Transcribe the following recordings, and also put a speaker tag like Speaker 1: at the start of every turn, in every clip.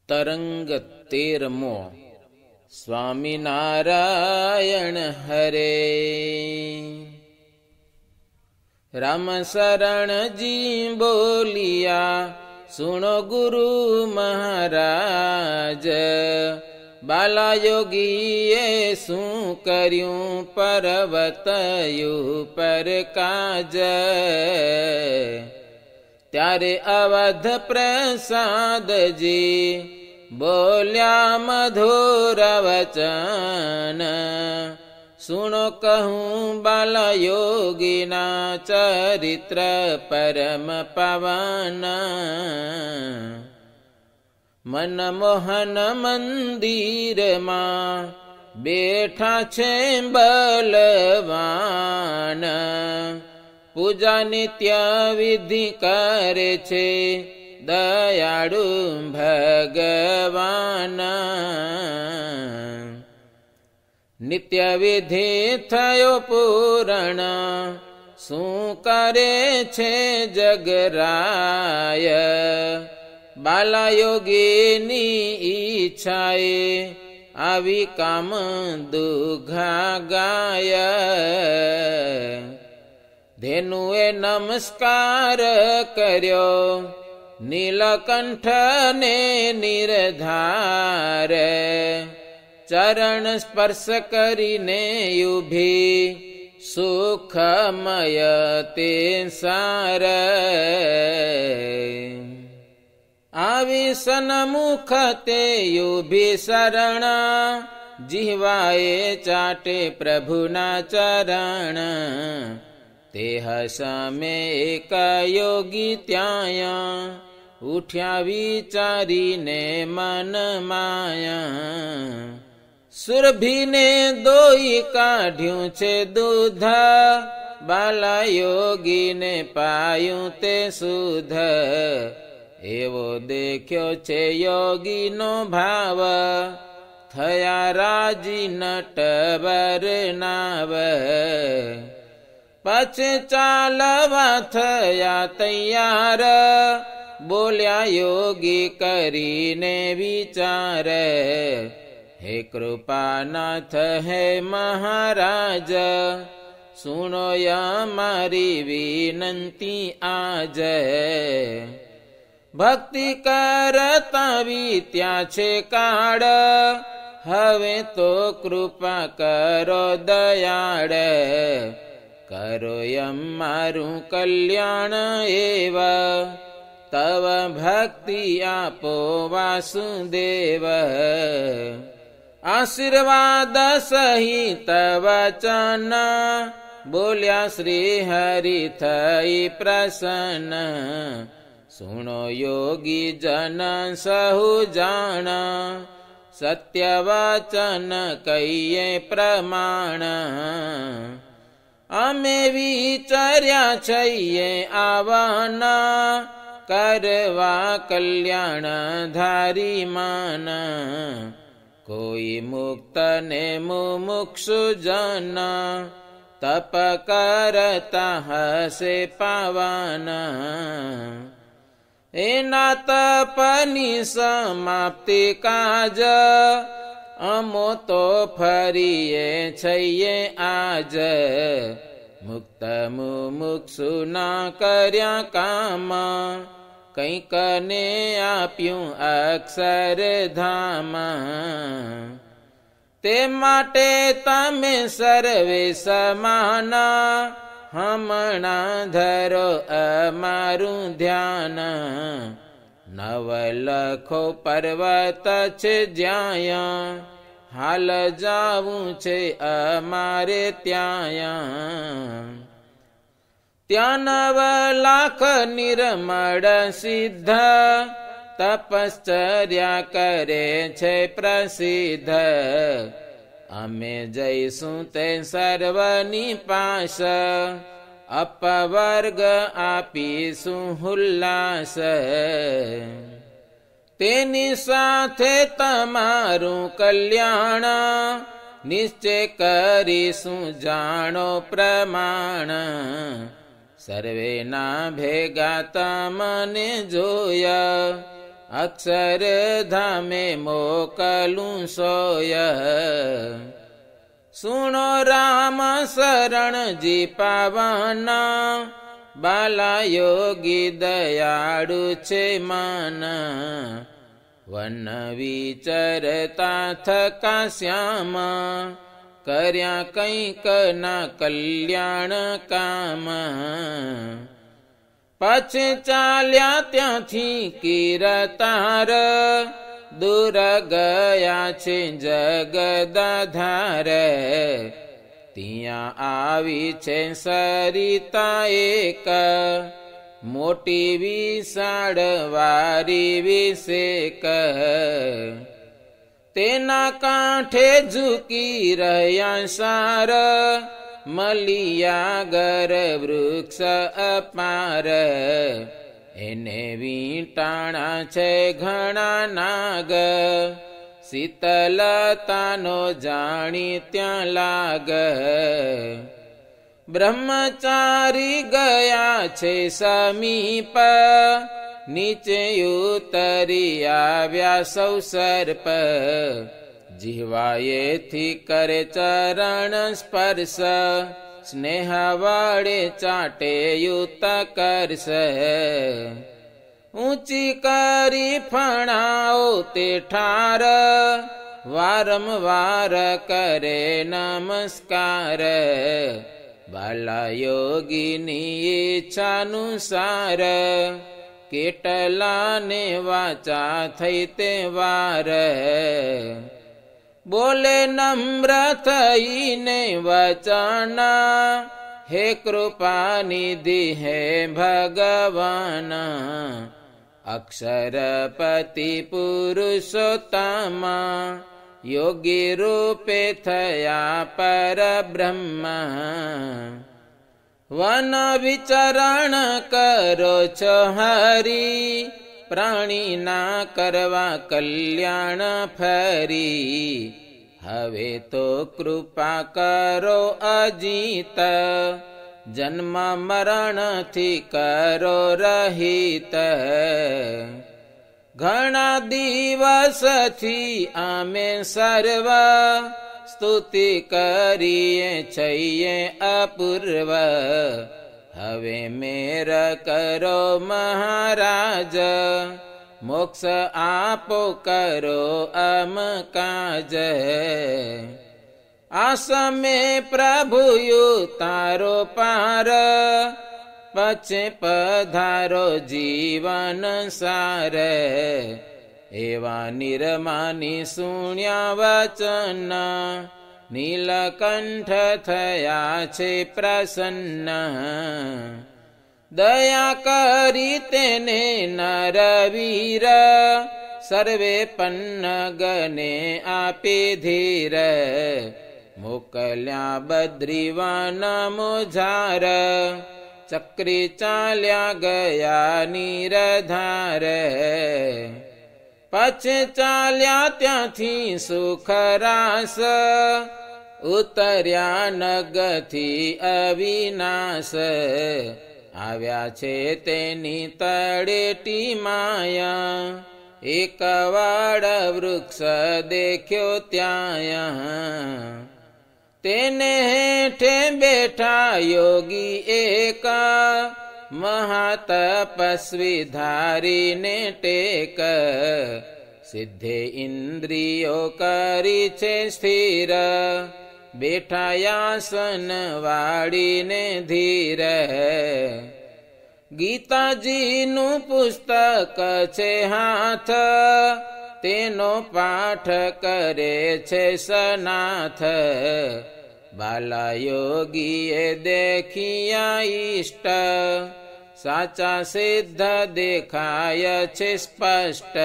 Speaker 1: તરંગ 13મો સ્વામિનારાયણ હરે. રામ શરણજી બોલિયા સુણો ગુરુ મહારાજ. બાલાયોગીએ શું કર્યું પર્વત ઉપર કાજ. ત્યારે અવધ પ્રસાદજી બોલ્યા મધુર વચન. સુણો કહું બાલયોગીના ચરિત્ર પરમ પવન. મનમોહન મંદિરમાં બેઠા છે બલવાન. પૂજા નિત્ય વિધિ કરે છે દયાળુ ભગવાન. નિત્ય વિધિ થયો પૂરણ શું કરે છે જગરાય. બાલાયોગીની ઈચ્છાએ આવી કામ દુઘા ગાય. ધેનુએ નમસ્કાર કર્યો નીલકંઠને નિર્ધાર. ચરણ સ્પર્શ કરીને ઉભી સુખમય તે સાર. આવી સન્મુખ તે ઉભી શરણ. જીહવાએ ચાટે પ્રભુના ચરણ. તે હસમે એક યોગી ત્યાં ઉઠ્યા વિચારીને મન માયા. સુરભીને દોઈ કાઢ્યું છે દૂધ. બાલાયોગીને પાયું તે સુધ. એવો દેખ્યો છે યોગીનો ભાવ. થયા રાજી નટવર નાવ. પછી ચાલવા થયા તૈયાર. બોલ્યા યોગી કરીને વિચાર. હે કૃપાનાથ હે મહારાજ. સુનો મારી વિનંતી આજ. ભક્તિ કરતા વીત્યા છે કાળ. હવે તો કૃપા કરો દયાળ. કરો મારું કલ્યાણ એવા. તવ ભક્તિ આપો વાસુદેવ. આશીર્વાદ સહિત વચન. બોલ્યા શ્રી હરિ થઈ પ્રસન્ન. સુણો યોગી જન સહુ જાણ. સત્ય વચન કહીએ પ્રમાણ. અમે વિચાર્યા છીએ આવના. કરવા કલ્યાણ ધારી માન. કોઈ મુક્ત ને મુમુક્ષુ જન. તપ કરતા હસે પાવન. એના તપની સમાપ્તિ કાજ. અમો તો ફરીએ છીએ આજ. મુક્ત મુમુક્ષુ ના કર્યા કામ. કંઈક ને આપ્યું અક્ષરધામ. તે માટે તમે સર્વે સમાન. હમણાં ધરો અમારું ધ્યાન. નવલખો પર્વત છે જ્યાં. હાલ જાવું છે અમારે ત્યાં. ત્યાં 9 લાખ નિર્મળ સિદ્ધ. તપશ્ચર્યા કરે છે પ્રસિદ્ધ. અમે જઈશું તે સર્વની પાસ. અપવર્ગ આપીશું હુલ્લાસ. તેની સાથે તમારું કલ્યાણ. નિશ્ચય કરીશું જાણો પ્રમાણ. સર્વેના ભેગા તમને જોયા. અક્ષરધામે મોકલું સોય. સુણો રામ શરણજી પાવના, બાલા યોગી દયાળુ છે મન. વન વિચરતા થકા શ્યામ, કર્યા કંઈક ના કલ્યાણ કામ. પછી ચાલ્યા ત્યાંથી કીરતાર, દૂર ગયા છે જગદાધાર. ત્યાં આવી છે સરિતા એક, મોટી વિશાળ વારી વિશેક. તેના કાંઠે ઝૂકી રહ્યા સાર, મલિયાગર વૃક્ષ અપાર. એને વીંટાણા છે ઘણા નાગ, શીતલતાનો જાણી ત્યાં લાગ. બ્રહ્મચારી ગયા છે સમીપ, નીચે ઉતરી આવ્યા સૌ સર્પ. જીવાયેથી કરે ચરણ સ્પર્શ, સ્નેહ વડે ચાટે યુત કરશ. ઊંચી કરી ફણાઓ તે ઠાર, વારંવાર કરે નમસ્કાર. બાલા યોગીની ઈચ્છાનુસાર, કેટલાને વાચા થઈ તે વાર. બોલે નમ્ર થઈને વચન, હે કૃપાનિધિ હે ભગવાન. અક્ષરપતિ પુરુષોત્તમ, યોગી રૂપે થયા પરબ્રહ્મ. વન વિચરણ કરો છો હરી, પ્રાણીના કરવા કલ્યાણ ફરી. હવે તો કૃપા કરો અજીત, જન્મ મરણથી કરો રહિત. ઘણા દિવસથી અમે સર્વ, સ્તુતિ કરીએ છીએ અપૂર્વ. હવે મેર કરો મહારાજ, મોક્ષ આપો કરો અમ કાજ. આસમે પ્રભુયુ તારો પાર, પછે પધારો જીવન સાર. એવા નિર્માની સુણ્યા વચન, નીલકંઠ થયા છે પ્રસન્ન. દયા કરી તેને નરવીર, સર્વે પન્નગને આપી ધીર. મોકલ્યા બદ્રીવન મોજાર, ચક્રી ચાલ્યા ગયા નિરધાર. પછી ચાલ્યા ત્યાંથી સુખરાસ, ઉતર્યા નગથી અવિનાશ. આવ્યા છે તેની તળેટી માયા, એક વાડ વૃક્ષ દેખ્યો ત્યાં. તેને હેઠે બેઠા યોગી એક, મહાતપસ્વી ધારીને ટેક. સિદ્ધે ઇન્દ્રિયો કરી છે સ્થિર, બેઠાયાસન વાળીને ધીર. ગીતાજીનું પુસ્તક છે હાથ, તેનો પાઠ કરે છે સનાથ. બાલા યોગીએ દેખ્યા ઈષ્ટ, સાચા સિદ્ધ દેખાય છે સ્પષ્ટ.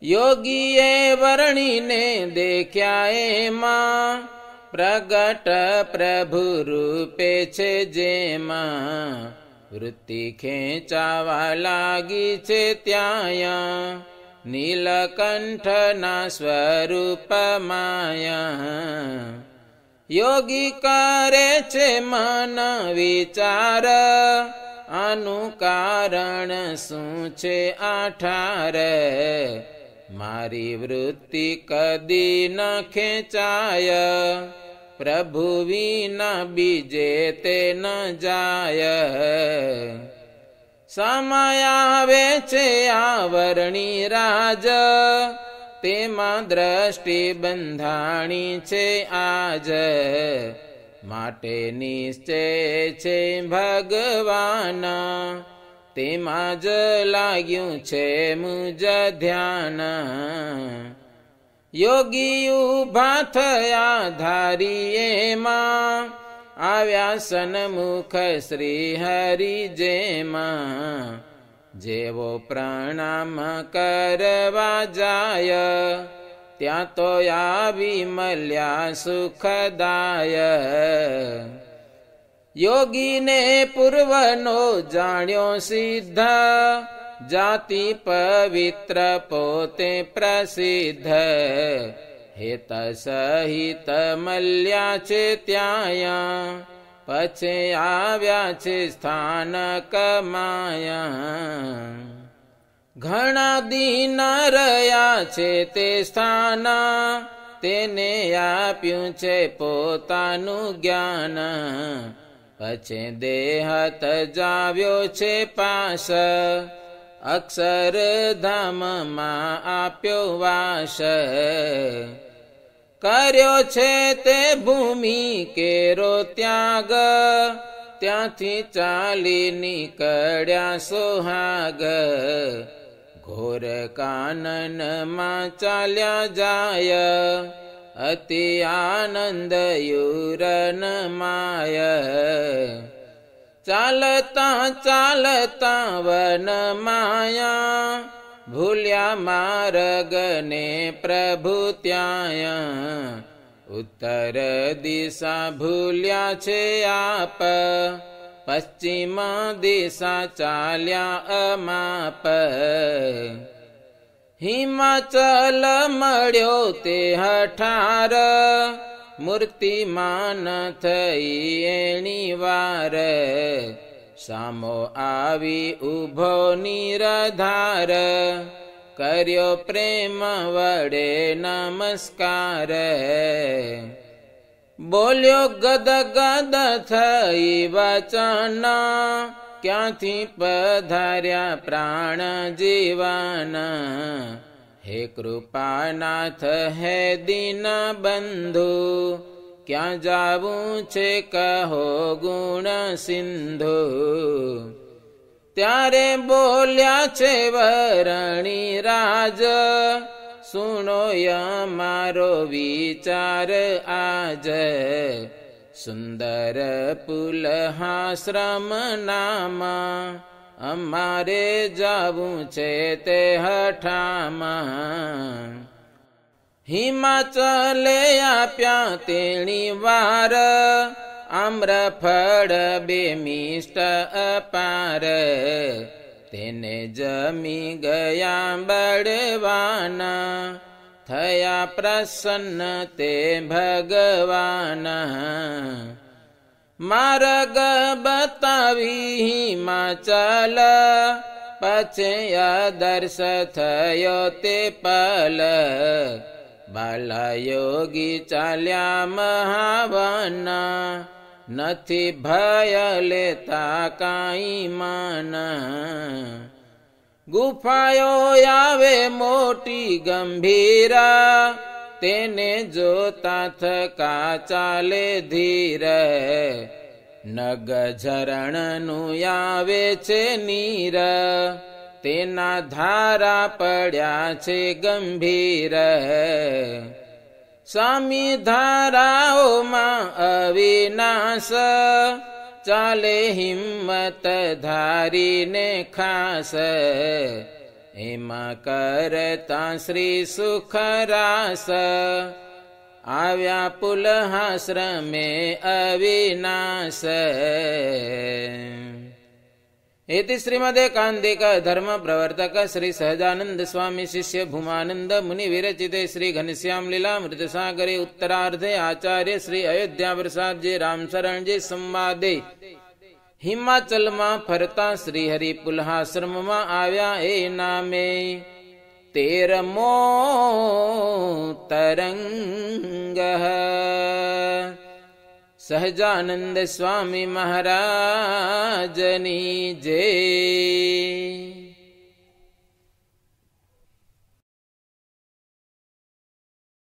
Speaker 1: યોગીએ વર્ણીને દેખ્યા એમાં, પ્રગટ પ્રભુ રૂપે છે જેમાં. વૃત્તિ ખેંચાવા લાગી છે ત્યાં, નીલકંઠના સ્વરૂપ માયા. યોગી કરે છે મન વિચાર, આનું કારણ શું છે આ ઠાર? મારી વૃત્તિ કદી ન ખેંચાય, પ્રભુ વિના બીજે તે ન જાય. સમય આવે છે આવરણી રાજ, તેમાં દ્રષ્ટિ બંધાણી છે આજ. માટે નિશ્ચય છે ભગવાન, તેમાં જ લાગ્યું છે મુજ ધ્યાન. યોગી ઉભા થયા ધારી એમાં, આવ્યા સન્મુખ શ્રી હરિ જેમાં. જેવો પ્રણામ કરવા જાય, ત્યાં તો આવી મળ્યા સુખદાય. યોગીને પૂર્વનો જાણ્યો સિદ્ધ, જાતિ પવિત્ર પોતે પ્રસિદ્ધ. હેત સહિત મળ્યા છે ત્યાં, પછી આવ્યા છે સ્થાનક માયા. ઘણા દિન રહ્યા છે તે સ્થાન, તેને આપ્યું છે પોતાનું જ્ઞાન. પછી દેહ તજાવ્યો છે પાસ, અક્ષરધામમાં આપ્યો વાસ. કર્યો છે તે ભૂમિ કેરો ત્યાગ, ત્યાંથી ચાલી નીકળ્યા સોહાગ. ઘોર કાનનમાં ચાલ્યા જાય, અતિ આનંદ યુરન માય. ચાલતા ચાલતા વન માયા, ભૂલ્યા માર્ગને પ્રભુ ત્યાં. ઉત્તર દિશા ભૂલ્યા છે આપ, પશ્ચિમ દિશા ચાલ્યા અમાપ. હિમાચલ મળ્યો તે હઠાર, મૂર્તિમાન થઈ એની વાર. સામો આવી ઉભો નિરાધાર, કર્યો પ્રેમ વડે નમસ્કાર. બોલ્યો ગદ ગદ થઈ વચન, ક્યાંથી પધાર્યા પ્રાણ જીવન. હે કૃપાનાથ હે દીન બંધુ, ક્યાં જાવું છે કહો ગુણ સિંધુ. ત્યારે બોલ્યા છે વરણી રાજ, સુનો અમારો વિચાર આજ. સુંદર પુલહાશ્રમ નામ, અમારે જાવું છે તે હઠામાં. હિમાચલે આપ્યા તેણી વાર, આમ્રફળ બે મિષ્ટ અપાર. તેને જમી ગયા બળવાન, થયા પ્રસન્ન તે ભગવાન. માર્ગ બતાવી હિમાચલ, પછી આદર્શ થયો તે પલ. બાલા યોગી ચાલ્યા મહાવન, નથી ભય લેતા કાંઈ માન. ગુફાયો આવે મોટી ગંભીરા, તેને જોતા થકા ચાલે ધીર. નગ ઝરણનું આવે છે નીર, તેના ધારા પડ્યા છે ગંભીર. સામી ધારાઓમાં અવિનાશ, ચાલે હિંમત ધારીને ખાસ. એમાં કરતા શ્રી સુખરાસ, આવ્યા પુલહાશ્રમે અવિનાશ. इति श्रीमदेकान्तिक धर्म प्रवर्तक श्री सहजानंद स्वामी शिष्य भूमानंद मुनि विरचिते श्री घनश्याम लीलामृत सागरे उत्तरार्धे आचार्य श्री अयोध्या प्रसाद जी रामशरण जी संवादे હિમાચલમાં ફરતા શ્રી હરિપુલ્હાશ્રમમાં આવ્યા એ નામે 13મો તરંગ. સહજાનંદ સ્વામી મહારાજની જય.